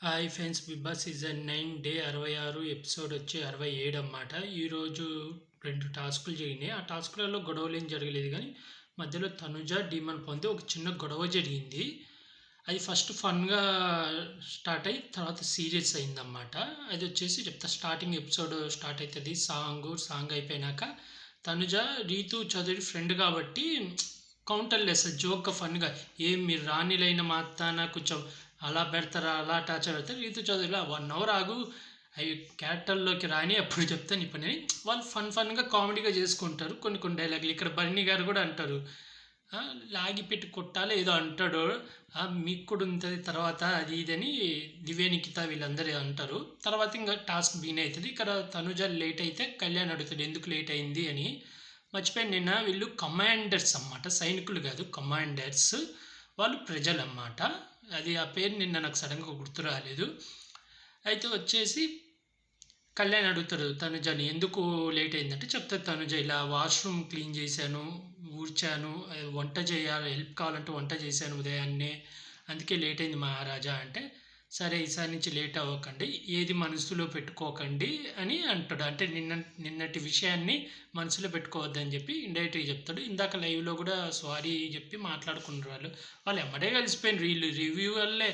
Hi friends, Bigg Boss season 9 day 66 episode వచ్చి 67 అన్నమాట. ఈరోజు 2 టాస్కులు జరిగినాయి. ఆ టాస్కులలో గొడవలు ఏం జరగలేదు కానీ మధ్యలో తనుజ డీమన్ పొంది ఒక చిన్న గొడవ జరిగింది. అది ఫస్ట్ ఫన్గా స్టార్ట్ అయ్యి తర్వాత సీరియస్ అయిందన్నమాట. అది వచ్చేసి చెప్తా. స్టార్టింగ్ ఎపిసోడ్ స్టార్ట్ అవుతుంది. సాంగ్ అయిపోయినాక తనుజ రీతు చౌదరి ఫ్రెండ్ కాబట్టి కౌంటర్ లేస్తుంది జోక్గా ఫన్గా. ఏం మీరు రాణిలైన మాత్రాన కొంచెం అలా పెడతారా, అలా టార్చర్ పెడతారు. రీతు చౌదరిలో 1 అవర్ ఆగు, అవి క్యారెక్టర్లోకి రాని అప్పుడు చెప్తాను ఈ పని అని వాళ్ళు ఫన్గా కామెడీగా చేసుకుంటారు. కొన్ని డైలాగులు ఇక్కడ బన్నీ గారు కూడా అంటారు, లాగి పెట్టి కొట్టాలి ఏదో అంటాడు, మీకు కూడా ఉంటుంది తర్వాత అది ఇదని దివ్య నిఖిత వీళ్ళందరూ అంటారు. తర్వాత ఇంకా టాస్క్ బీన్ అవుతుంది. ఇక్కడ తనుజ లేట్ అయితే కళ్యాణ్ అడుగుతాడు ఎందుకు లేట్ అయింది అని. మర్చిపోయి నిన్న వీళ్ళు కమాండర్స్ అన్నమాట, సైనికులు కాదు కమాండర్స్, వాళ్ళు ప్రజలు అన్నమాట. అది ఆ పేరు నిన్న నాకు సడన్గా గుర్తు రాలేదు. అయితే వచ్చేసి కళ్యాణ్ అడుగుతాడు తనుజని ఎందుకు లేట్ అయిందంటే చెప్తాడు తనుజ ఇలా వాష్రూమ్ క్లీన్ చేశాను, ఊడ్చాను, వంట చేయాలి, హెల్ప్ కావాలంటే వంట చేశాను ఉదయాన్నే, అందుకే లేట్ అయింది మహారాజా అంటే, సరే ఈసారి నుంచి లేట్ అవ్వకండి, ఏది మనసులో పెట్టుకోకండి అని అంటాడు. అంటే నిన్నటి విషయాన్ని మనసులో పెట్టుకోవద్దని చెప్పి ఇండైరెక్ట్గా చెప్తాడు. ఇందాక లైవ్లో కూడా సారీ చెప్పి మాట్లాడుకున్నారు వాళ్ళు ఎమ్మడే కలిసిపోయినారు. వీళ్ళు రివ్యూ వల్లే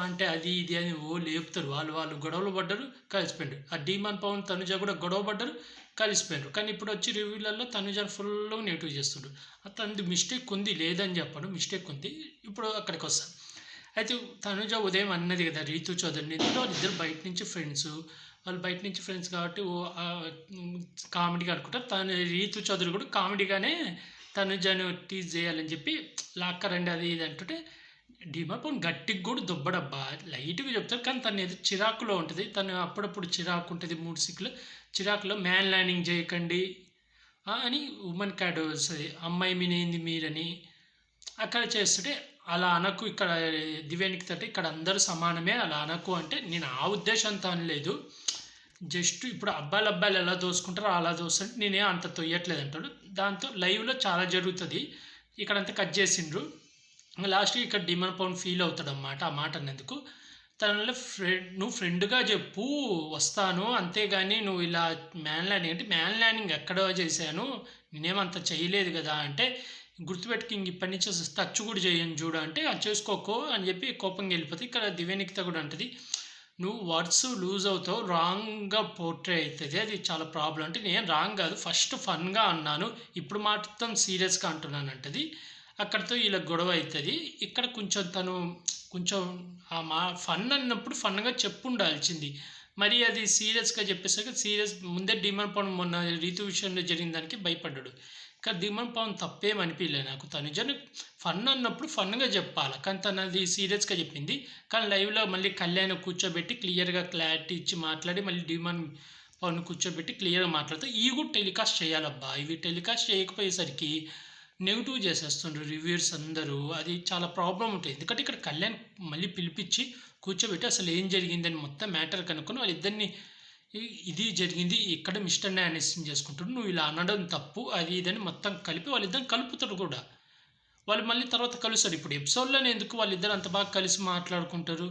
అంటే అది ఇది అని లేపుతారు. వాళ్ళు గొడవలు పడ్డారు, కలిసిపోయారు. ఆ డీమన్ పవన్ తనుజ కూడా గొడవ పడ్డారు, కలిసిపోయారు. కానీ ఇప్పుడు వచ్చి రివ్యూలలో తనుజ ఫుల్ నెగిటివ్ చేస్తుండ్రు. తనది మిస్టేక్ ఉంది, లేదని చెప్పాడు, మిస్టేక్ ఉంది. ఇప్పుడు అక్కడికి వస్తాను. అయితే తనుజ ఉదయం అన్నది కదా రీతు చౌదరిని, వాళ్ళిద్దరు బయట నుంచి ఫ్రెండ్స్, వాళ్ళు బయట నుంచి ఫ్రెండ్స్ కాబట్టి కామెడీగా అనుకుంటారు. తను రీతు చౌదరి కూడా కామెడీగానే తనుజను టీజ్ చేయాలని చెప్పి లాక్కరండి అది ఇది అంటుంటే డిమాపన్ గట్టికి కూడా దుబ్బడబ్బా లైట్గా చెప్తారు. కానీ తను ఏదో చిరాకులో ఉంటుంది. తను అప్పుడప్పుడు చిరాకు ఉంటుంది, మూడు సిక్కులు చిరాకులో మ్యాన్ ల్యాండింగ్ చేయకండి అని ఉమెన్ క్యాడ్ వస్తుంది, అమ్మాయి మీనేంది మీరని అక్కడ చేస్తుంటే అలా అనకు, ఇక్కడ దివ్యానికి తట్టు ఇక్కడ అందరూ సమానమే అలా అనకు అంటే నేను ఆ ఉద్దేశంతో అనలేదు. జస్ట్ ఇప్పుడు అబ్బాయిలు ఎలా దోసుకుంటారో అలా దోస్తుంటే నేనే అంత తొయ్యట్లేదు అంటాడు. దాంతో లైవ్లో చాలా జరుగుతుంది, ఇక్కడంతా కట్ చేసిండ్రు. లాస్ట్కి ఇక్కడ డిమన్ పవన్ ఫీల్ అవుతాడు అన్నమాట ఆ మాట అన్నందుకు. తనలో నువ్వు ఫ్రెండ్గా చెప్పు వస్తాను, అంతేగాని నువ్వు ఇలా మ్యాన్ ల్యాండింగ్ అంటే మ్యాన్ ల్యాండింగ్ ఎక్కడో చేశాను, నేనేమంత చేయలేదు కదా అంటే, గుర్తుపెట్టుకు ఇంక ఇప్పటి నుంచి టచ్ కూడా చేయను చూడు అంటే అది చేసుకోకో అని చెప్పి కోపంగా వెళ్ళిపోతుంది. ఇక్కడ దివ్యనికిత కూడా అంటుంది, నువ్వు వర్డ్స్ లూజ్ అవుతావు, రాంగ్గా పోర్ట్రే అవుతుంది, అది చాలా ప్రాబ్లం అంటే నేను రాంగ్ కాదు ఫస్ట్ ఫన్గా అన్నాను, ఇప్పుడు మాత్రం సీరియస్గా అంటున్నాను అంటది. అక్కడితో ఇలా గొడవ అవుతుంది. ఇక్కడ కొంచెం ఫన్ అన్నప్పుడు ఫన్గా చెప్పు ఉండాల్సింది, మరి అది సీరియస్గా చెప్పేసరికి సీరియస్ ముందే డిమాండ్ పవన్ మొన్న రీతు విషయంలో జరిగిన దానికి భయపడ్డాడు. ఇక్కడ డిమాండ్ పవన్ తప్పేం అనిపించలేదు నాకు. తను నిజంగా ఫన్ అన్నప్పుడు ఫన్గా చెప్పాలి, కానీ తను అది సీరియస్గా చెప్పింది. కానీ లైవ్లో మళ్ళీ కళ్యాణ్ కూర్చోబెట్టి క్లియర్గా క్లారిటీ ఇచ్చి మాట్లాడి మళ్ళీ డిమాండ్ పవన్ కూర్చోబెట్టి క్లియర్గా మాట్లాడితే ఇవి కూడా టెలికాస్ట్ చేయాలబ్బా. ఇవి టెలికాస్ట్ చేయకపోయేసరికి నెగిటివ్ చేసేస్తుండ్రు రివ్యూర్స్ అందరూ, అది చాలా ప్రాబ్లం ఉంటుంది. ఎందుకంటే ఇక్కడ కళ్యాణ్ మళ్ళీ పిలిపించి కూర్చోబెట్టి అసలు ఏం జరిగిందని మొత్తం మ్యాటర్ కనుక్కొని వాళ్ళిద్దరిని ఇది జరిగింది ఇక్కడ మిస్టర్ అండర్స్టాండింగ్ చేసుకుంటాడు, నువ్వు ఇలా అనడం తప్పు అది ఇదని మొత్తం కలిపి వాళ్ళిద్దరిని కలుపుతాడు కూడా. వాళ్ళు మళ్ళీ తర్వాత కలుస్తారు. ఇప్పుడు ఎపిసోడ్లోనే ఎందుకు వాళ్ళిద్దరు అంత బాగా కలిసి మాట్లాడుకుంటారు,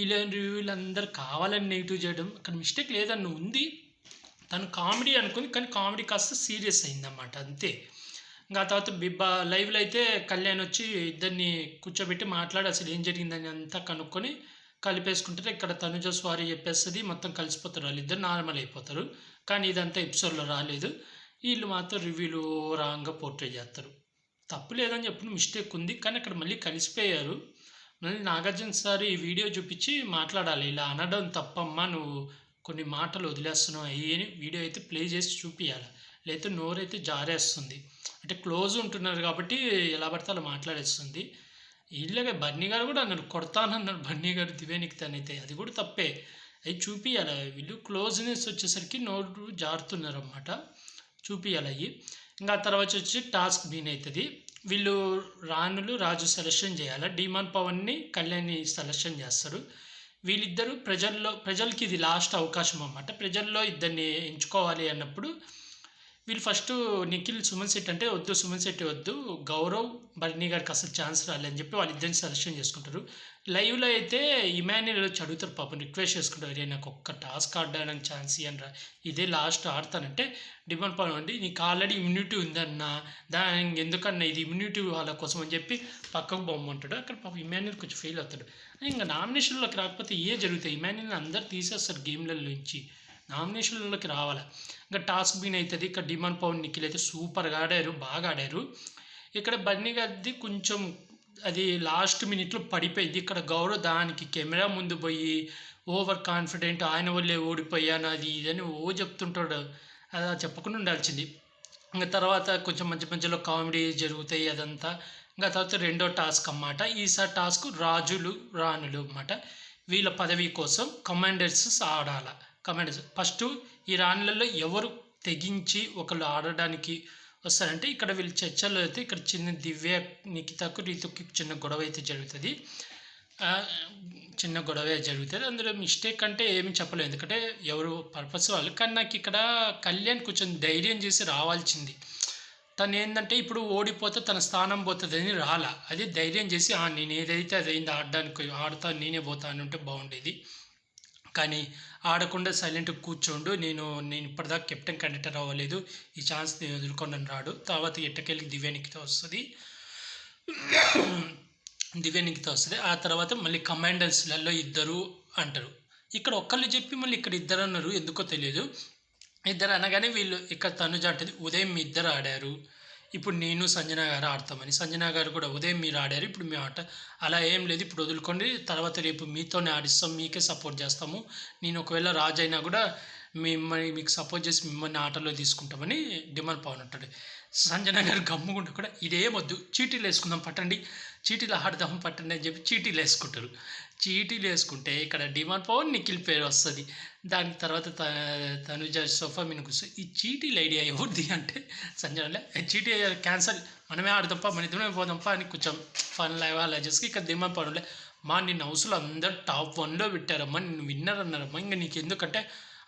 ఇలా రివ్యూలు అందరు కావాలని నెగిటివ్ చేయడం అక్కడ మిస్టేక్ లేదన్న ఉంది. తను కామెడీ అనుకుంది కానీ కామెడీ కాస్త సీరియస్ అయిందన్నమాట అంతే. ఇంకా తర్వాత లైవ్లో అయితే కళ్యాణ్ వచ్చి ఇద్దరిని కూర్చోబెట్టి మాట్లాడి అసలు ఏం జరిగిందని అంతా కనుక్కొని కలిపేసుకుంటారు. ఇక్కడ తనుజ సారీ చెప్పేస్తుంది, మొత్తం కలిసిపోతారు, వాళ్ళిద్దరు నార్మల్ అయిపోతారు. కానీ ఇదంతా ఎపిసోడ్లో రాలేదు. వీళ్ళు మాత్రం రివ్యూలు రాంగ్గా పోర్ట్రే చేస్తారు. తప్పు లేదని చెప్పిన మిస్టేక్ ఉంది, కానీ అక్కడ మళ్ళీ కలిసిపోయారు. మళ్ళీ నాగార్జున సార్ ఈ వీడియో చూపించి మాట్లాడాలి, ఇలా అనడం తప్పమ్మా, నువ్వు కొన్ని మాటలు వదిలేస్తున్నావు అయ్యి వీడియో అయితే ప్లే చేసి చూపించాలి, లేకపోతే నోరైతే జారేస్తుంది. అంటే క్లోజ్ ఉంటున్నారు కాబట్టి ఎలా పడితే అలా మాట్లాడేస్తుంది. ఇలాగే బన్నీ గారు కూడా అన్నారు, కొడతానన్నారు బన్నీ గారు దివ్యానికితనైతే, అది కూడా తప్పే, అవి చూపించాలి. వీళ్ళు క్లోజ్నెస్ వచ్చేసరికి నోరు జారుతున్నారు అన్నమాట, చూపించాలి అవి. ఇంకా తర్వాత వచ్చి టాస్క్ బీన్ అవుతుంది. వీళ్ళు రాజు సెలెక్షన్ చేయాలి, డిమాన్ పవన్ని కళ్యాణ్ని సెలెక్షన్ చేస్తారు. వీళ్ళిద్దరూ ప్రజలకి ఇది లాస్ట్ అవకాశం అన్నమాట. ప్రజల్లో ఇద్దరిని ఎంచుకోవాలి అన్నప్పుడు వీళ్ళు ఫస్టు నిఖిల్, సుమన్ శెట్టి అంటే వద్దు, సుమన్ శెట్టి వద్దు, గౌరవ్, బర్నీ గారికి అసలు ఛాన్స్ రాలేదని చెప్పి వాళ్ళిద్దరిని సజెషన్ చేసుకుంటారు. లైవ్‌లో అయితే ఇమాన్యుల్ వచ్చి అడుగుతారు పాపం, రిక్వెస్ట్ చేసుకుంటారు. "అరేయ్! నాకు ఒక్క టాస్క్ ఆడడానికి ఛాన్స్ ఇయ్యండ్రా. ఇదే లాస్ట్ ఆడతానంటే" డిమాండ్ పవన్ అండి, "నీకు ఆల్రెడీ ఇమ్యూనిటీ ఉందన్నా, దానికి ఎందుకన్నా ఇది ఇమ్యూనిటీ వాళ్ళ కోసం" అని చెప్పి పక్కకు బొమ్మంటాడు. అక్కడ పాపం ఇమాన్యుల్ కొంచెం ఫెయిల్ అవుతాడు. ఇంక నామినేషన్‌లోకి రాకపోతే ఇయే జరుగుతాయి. ఇమాన్యుల్‌ని అందరూ తీసేస్తారు గేమ్‌లలో నుంచి. నామినేషన్‌లోకి రావాల. ఇంకా టాస్క్ విన్ అవుతుంది. ఇక్కడ డిమాండ్ పవన్, నిఖిల్ అయితే సూపర్‌గా ఆడారు, బాగా ఆడారు. ఇక్కడ బన్నీ గారిది కొంచెం అది లాస్ట్ మినిట్‌లో పడిపోయింది. ఇక్కడ గౌరవ్ దానికి కెమెరా ముందు పోయి ఓవర్ కాన్ఫిడెంట్, ఆయన వల్లే ఓడిపోయాను అది ఇదని చెప్తుంటాడు. అలా చెప్పకుండా ఉండాల్సింది. ఇంక తర్వాత కొంచెం మధ్య మధ్యలో కామెడీ జరుగుతాయి అదంతా. ఇంకా తర్వాత రెండో టాస్క్ అన్నమాట. ఈసారి టాస్క్ రాజులు, రాణులు అన్నమాట. వీళ్ళ పదవి కోసం కమాండర్స్ ఆడాల. కమాండర్స్ ఫస్టు ఈ రాణులలో ఎవరు తెగించి ఒకళ్ళు ఆడడానికి వస్తారంటే, ఇక్కడ వీళ్ళు చర్చలో అయితే ఇక్కడ చిన్న దివ్య, నిఖితకు, రీతుకి చిన్న గొడవ అయితే జరుగుతుంది. చిన్న గొడవ జరుగుతుంది. అందులో మిస్టేక్ అంటే ఏమి చెప్పలేదు, ఎందుకంటే ఎవరు పర్పస్ వాళ్ళు. కానీ నాకు ఇక్కడ కళ్యాణ్ కొంచెం ధైర్యం చేసి రావాల్సింది. తను ఏంటంటే ఇప్పుడు ఓడిపోతే తన స్థానం పోతుందని రాలా. అదే ధైర్యం చేసి నేను ఏదైతే అదైంది ఆడడానికి ఆడతాను, నేనే పోతాను అంటే బాగుండేది. కానీ ఆడకుండా సైలెంట్గా కూర్చోండు, నేను ఇప్పటిదాకా కెప్టెన్ కండక్టర్ అవ్వలేదు, ఈ ఛాన్స్ నేను వదులుకొని రాడు. తర్వాత ఎట్టకెళ్ళి దివ్యానికితో వస్తుంది. ఆ తర్వాత మళ్ళీ కమాండర్స్లలో ఇద్దరు అంటారు. ఇక్కడ ఒక్కళ్ళు చెప్పి మళ్ళీ ఇక్కడ ఇద్దరు అన్నారు, ఎందుకో తెలియదు. ఇద్దరు అనగానే వీళ్ళు ఇక్కడ తనుజ అంటది, ఉదయం మీ ఇద్దరు ఆడారు, ఇప్పుడు నేను సంజన గారు ఆడతామని. సంజన గారు కూడా ఉదయం మీరు ఆడారు, ఇప్పుడు మీ ఆట అలా ఏం లేదు, ఇప్పుడు వదులుకోండి, తర్వాత రేపు మీతోనే ఆడిస్తాం, మీకే సపోర్ట్ చేస్తాము, నేను ఒకవేళ రాజు అయినా కూడా మిమ్మల్ని మీకు సపోర్ట్ చేసి మిమ్మల్ని ఆటలో తీసుకుంటామని డిమాండ్ పవన్ అంటాడు. సంజన గారు గమ్ముకుంటూ కూడా ఇదేమొద్దు, చీటీలు వేసుకుందాం పట్టండి, చీటీలు ఆడదాం పట్టండి అని చెప్పి చీటీలు వేసుకుంటారు. చీటీలు వేసుకుంటే ఇక్కడ డిమాండ్ పవన్, నిఖిల్ పేరు వస్తుంది. దాని తర్వాత తనుజ సోఫా మీద కూర్చొని ఈ చీటీల ఐడియా ఎవరిది అంటే సంజన చీటీ క్యాన్సల్, మనమే ఆడదాంపా, మన ఇద్దరమే పోదాంపా అని కొంచెం ఫన్ లాగా అలా చేసి ఇక్కడ డిమాండ్ పవన్ నిన్న హౌస్లో అందరు టాప్ 1లో పెట్టారమ్మా, నిన్ను విన్నర్ అన్నారమ్మా, ఇంకా నీకు ఎందుకంటే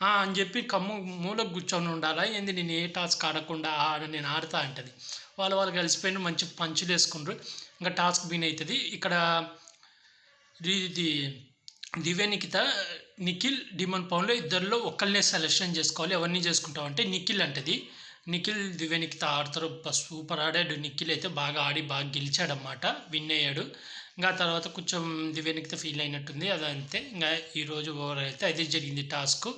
అని చెప్పి మూలకు కూర్చొని ఉండాలా ఏంది, నేను ఏ టాస్క్ ఆడకుండా నేను ఆడతా అంటది. వాళ్ళు కలిసిపోయిన మంచి పంచులు వేసుకుంటారు. ఇంకా టాస్క్ విన్ అవుతుంది. ఇక్కడ ఇది దివ్య, నిఖిత, నిఖిల్, డిమాండ్ పవన్లో ఇద్దరిలో ఒకళ్ళనే సెలెక్షన్ చేసుకోవాలి. ఎవరిని చేసుకుంటావు అంటే నిఖిల్ అంటది. నిఖిల్, దివ్య, నిఖిత ఆడతారు. సూపర్ ఆడాడు. నిఖిల్ అయితే బాగా ఆడి బాగా గెలిచాడనమాట, విన్ అయ్యాడు. ఇంకా తర్వాత కొంచెం దివ్య, నిఖిత ఫీల్ అయినట్టుంది, అదంతే. ఇంకా ఈరోజు ఓవర్ అయితే అదే జరిగింది టాస్క్.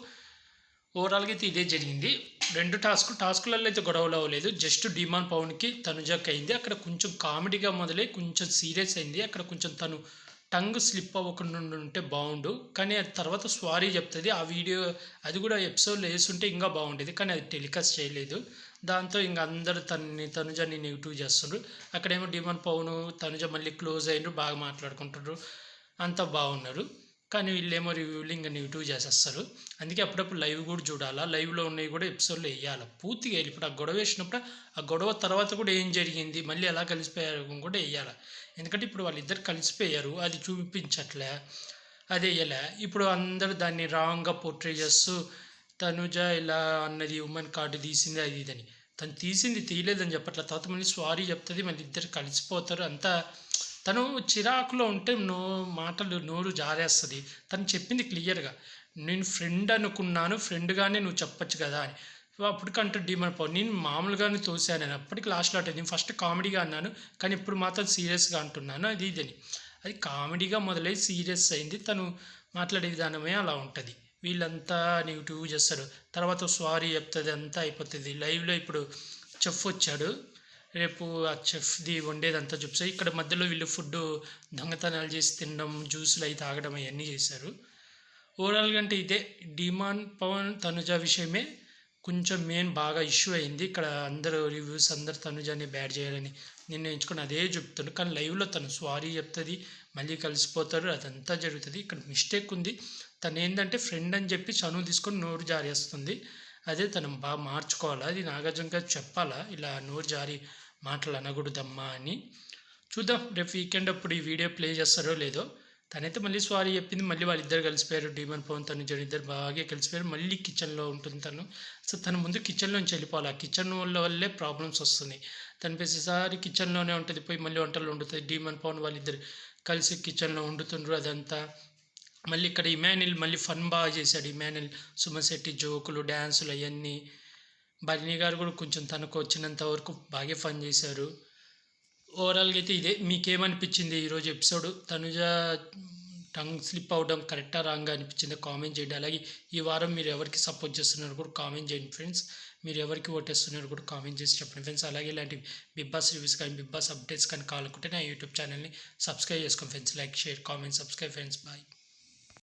ఓవరాల్గా అయితే ఇదే జరిగింది. రెండు టాస్కులలో అయితే గొడవలు అవ్వలేదు, జస్ట్ డిమాండ్ పవన్కి తనుజాకి అయింది. అక్కడ కొంచెం కామెడీగా మొదలై కొంచెం సీరియస్ అయింది. అక్కడ కొంచెం తను టంగ్ స్లిప్ అవ్వకుండా ఉంటే బాగుండు, కానీ అది తర్వాత సారీ చెప్తుంది. ఆ వీడియో అది కూడా ఎపిసోడ్లో వేస్తుంటే ఇంకా బాగుండేది, కానీ అది టెలికాస్ట్ చేయలేదు. దాంతో ఇంకా అందరూ తనుజని నెగిటివ్ చేస్తుండ్రు. అక్కడేమో డిమాండ్ పవన్, తనుజ మళ్ళీ క్లోజ్ అయినరు, బాగా మాట్లాడుకుంటున్నారు, అంతా బాగున్నారు. కానీ వీళ్ళేమో రివ్యూలు ఇంకా నెగిటివ్ చేసేస్తారు. అందుకే అప్పుడప్పుడు లైవ్ కూడా చూడాలా, లైవ్లో ఉన్నవి కూడా ఎపిసోడ్లో వేయాలి, పూర్తిగా వేయాలి. ఇప్పుడు ఆ గొడవ వేసినప్పుడు ఆ గొడవ తర్వాత కూడా ఏం జరిగింది, మళ్ళీ ఎలా కలిసిపోయారు కూడా వేయాలి. ఎందుకంటే ఇప్పుడు వాళ్ళిద్దరు కలిసిపోయారు, అది చూపించట్లే, అది వేయలే. ఇప్పుడు అందరూ దాన్ని రాంగ్గా పోర్ట్రే చేస్తూ తనుజ ఇలా అన్నది, ఉమెన్ కార్డు తీసింది అది ఇదని. తను తీయలేదని చెప్పట్లే. తర్వాత మళ్ళీ సారీ చెప్తుంది, మళ్ళీ ఇద్దరు కలిసిపోతారు. అంతా తను చిరాకులో ఉంటే మాటలు నోరు జారేస్తుంది. తను చెప్పింది క్లియర్గా, నేను ఫ్రెండ్ అనుకున్నాను, ఫ్రెండ్గానే నువ్వు చెప్పచ్చు కదా అని. అప్పటికంటే డిమాండ్ పవన్, నేను మామూలుగానే తోసాను అని. అప్పటికి లాస్ట్లో అంటే నేను ఫస్ట్ కామెడీగా అన్నాను, కానీ ఇప్పుడు మాత్రం సీరియస్గా అంటున్నాను అది ఇదని. అది కామెడీగా మొదలై సీరియస్ అయింది. తను మాట్లాడే విధానమే అలా ఉంటుంది. వీళ్ళంతా నెగిటివ్ చేస్తారు. తర్వాత సారీ చెప్తుంది, అంతా అయిపోతుంది. లైవ్లో ఇప్పుడు చెఫ్ వచ్చాడు, రేపు ఆ చెఫ్ది వండేదంతా చూపిస్తారు. ఇక్కడ మధ్యలో వీళ్ళు ఫుడ్ దొంగతనాలు చేసి తినడం, జ్యూసులు అవి తాగడం అవన్నీ చేశారు. ఓవరాల్గా అంటే ఇదే డిమాండ్ పవన్ తనుజ విషయమే కొంచెం మెయిన్ బాగా ఇష్యూ అయింది. ఇక్కడ అందరూ రివ్యూస్ అందరు తనుజాని బ్యాడ్ చేయాలని నిర్ణయించుకొని అదే చెప్తాడు. కానీ లైవ్లో తను సారీ చెప్తుంది, మళ్ళీ కలిసిపోతారు, అదంతా జరుగుతుంది. ఇక్కడ మిస్టేక్ ఉంది. తను ఏంటంటే ఫ్రెండ్ అని చెప్పి చనువు తీసుకొని నోరు జారేస్తుంది. అదే తను బాగా మార్చుకోవాలా, అది నాగార్జున గారు చెప్పాలా, ఇలా నోరు జారి మాటలు అనకూడదమ్మా అని. చూద్దాం రేపు వీకెండ్ అప్పుడు ఈ వీడియో ప్లే చేస్తారో లేదో. తనైతే మళ్ళీ సారీ చెప్పింది. మళ్ళీ వాళ్ళిద్దరు కలిసిపోయారు. డీమన్ పవన్, తనుజ ఇద్దరు బాగా కలిసిపోయారు. మళ్ళీ కిచెన్‌లో ఉంటుంది తను. సో, తను ముందు కిచెన్‌లోంచి వెళ్ళిపోవాలి. ఆ కిచెన్ వల్లే ప్రాబ్లమ్స్ వస్తున్నాయి. తను ప్రతిసారి కిచెన్‌లోనే ఉంటది. పోయి మళ్ళీ వంటలు వండుతది. డీమన్ పవన్ వాళ్ళిద్దరు కలిసి కిచెన్‌లో వండుతుండ్రు అదంతా. మళ్ళీ ఇక్కడ ఇమాన్యుల్ మళ్ళీ ఫన్ బాగా చేశాడు. ఇమాన్యుల్, సుమన్ శెట్టి జోకులు, డాన్సులు అయన్నీ. బన్నీ గారు కూడా కొంచెం తనకు వచ్చినంత వరకు బాగా ఫన్ చేశారు. ఓవరాల్‌గా అయితే ఇదే. మీకేమనిపించింది ఈరోజు ఎపిసోడ్? తనుజ టంగ్ స్లిప్ అవ్వడం కరెక్టా రాంగా అనిపించిందా కామెంట్ చేయండి. అలాగే ఈ వారం మీరు ఎవరికి సపోర్ట్ చేస్తున్నారు కూడా కామెంట్ చేయండి ఫ్రెండ్స్. మీరు ఎవరికి ఓటేస్తున్నారు కూడా కామెంట్ చేసి చెప్పండి ఫ్రెండ్స్. అలాగే ఇలాంటి బిగ్ బాస్ రివ్యూస్ కానీ బిగ్ బాస్ అప్డేట్స్ కానీ కావాలనుకుంటే నా యూట్యూబ్ ఛానల్ని సబ్స్క్రైబ్ చేసుకోండి friends. Like, share, comment, subscribe friends. Bye.